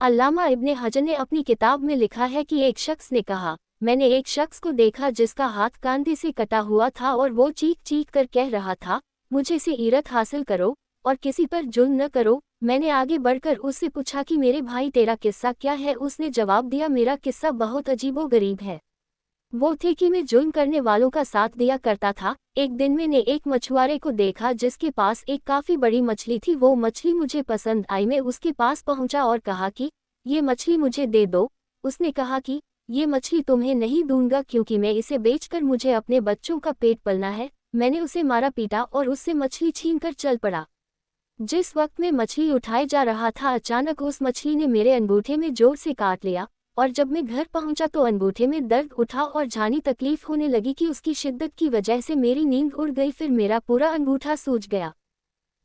अल्लामा इब्ने हजर ने अपनी किताब में लिखा है कि एक शख्स ने कहा, मैंने एक शख्स को देखा जिसका हाथ कांधे से कटा हुआ था और वो चीख चीख कर कह रहा था, मुझे से इरत हासिल करो और किसी पर जुल्म न करो। मैंने आगे बढ़कर उससे पूछा कि मेरे भाई तेरा किस्सा क्या है। उसने जवाब दिया, मेरा किस्सा बहुत अजीबोगरीब है। वो थे कि मैं जुल्म करने वालों का साथ दिया करता था। एक दिन मैंने एक मछुआरे को देखा जिसके पास एक काफ़ी बड़ी मछली थी। वो मछली मुझे पसंद आई। मैं उसके पास पहुंचा और कहा कि ये मछली मुझे दे दो। उसने कहा कि ये मछली तुम्हें नहीं दूंगा क्योंकि मैं इसे बेचकर मुझे अपने बच्चों का पेट पलना है। मैंने उसे मारा पीटा और उससे मछली छीनकर चल पड़ा। जिस वक्त मैं मछली उठाए जा रहा था, अचानक उस मछली ने मेरे अंगूठे में जोर से काट लिया और जब मैं घर पहुंचा तो अंगूठे में दर्द उठा और जानी तकलीफ होने लगी कि उसकी शिद्दत की वजह से मेरी नींद उड़ गई। फिर मेरा पूरा अंगूठा सूज गया।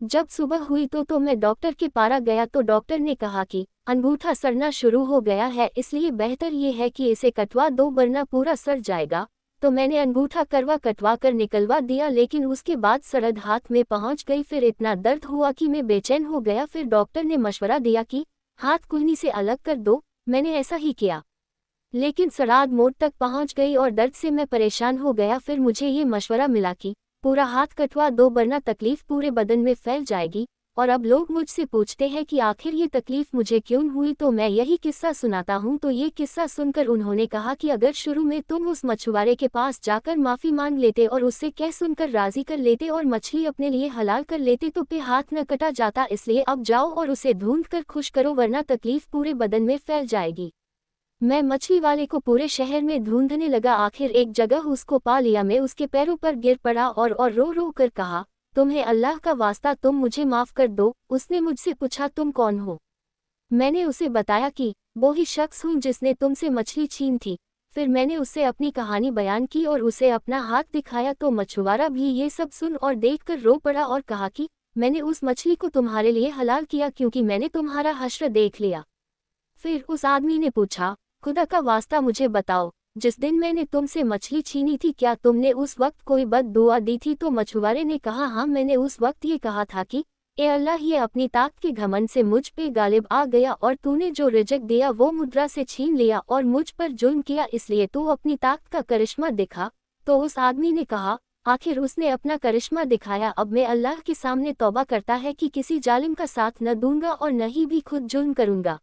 जब सुबह हुई तो मैं डॉक्टर के पास गया तो डॉक्टर ने कहा कि अंगूठा सड़ना शुरू हो गया है, इसलिए बेहतर ये है कि इसे कटवा दो वरना पूरा सड़ जाएगा। तो मैंने अंगूठा कटवा कर निकलवा दिया, लेकिन उसके बाद सरद हाथ में पहुंच गई। फिर इतना दर्द हुआ कि मैं बेचैन हो गया। फिर डॉक्टर ने मशवरा दिया कि हाथ कुहनी से अलग कर दो। मैंने ऐसा ही किया, लेकिन सराद मोड़ तक पहुंच गई और दर्द से मैं परेशान हो गया। फिर मुझे ये मशवरा मिला कि पूरा हाथ कटवा दो वरना तकलीफ पूरे बदन में फैल जाएगी। और अब लोग मुझसे पूछते हैं कि आखिर ये तकलीफ मुझे क्यों हुई, तो मैं यही किस्सा सुनाता हूँ। तो ये किस्सा सुनकर उन्होंने कहा कि अगर शुरू में तुम उस मछुआरे के पास जाकर माफ़ी मांग लेते और उससे कह सुनकर राज़ी कर लेते और मछली अपने लिए हलाल कर लेते तो पे हाथ न कटा जाता। इसलिए अब जाओ और उसे ढूंढ कर खुश करो वरना तकलीफ पूरे बदन में फैल जाएगी। मैं मछली वाले को पूरे शहर में ढूंढने लगा। आखिर एक जगह उसको पा लिया। मैं उसके पैरों पर गिर पड़ा और रो रो कर कहा, तुम्हें अल्लाह का वास्ता तुम मुझे माफ़ कर दो। उसने मुझसे पूछा, तुम कौन हो? मैंने उसे बताया कि वो ही शख्स हूँ जिसने तुमसे मछली छीन थी। फिर मैंने उससे अपनी कहानी बयान की और उसे अपना हाथ दिखाया तो मछुआरा भी ये सब सुन और देखकर रो पड़ा और कहा कि मैंने उस मछली को तुम्हारे लिए हलाल किया क्योंकि मैंने तुम्हारा हश्र देख लिया। फिर उस आदमी ने पूछा, खुदा का वास्ता मुझे बताओ, जिस दिन मैंने तुमसे मछली छीनी थी क्या तुमने उस वक्त कोई बद दुआ दी थी? तो मछुआरे ने कहा, हाँ, मैंने उस वक्त ये कहा था कि ए अल्लाह, ये अपनी ताकत के घमंड से मुझ पे गालिब आ गया और तूने जो रिज़्क दिया वो मुद्रा से छीन लिया और मुझ पर जुल्म किया, इसलिए तू अपनी ताकत का करिश्मा दिखा। तो उस आदमी ने कहा, आखिर उसने अपना करिश्मा दिखाया। अब मैं अल्लाह के सामने तौबा करता है कि किसी जालिम का साथ न दूंगा और न ही भी खुद जुल्म करूंगा।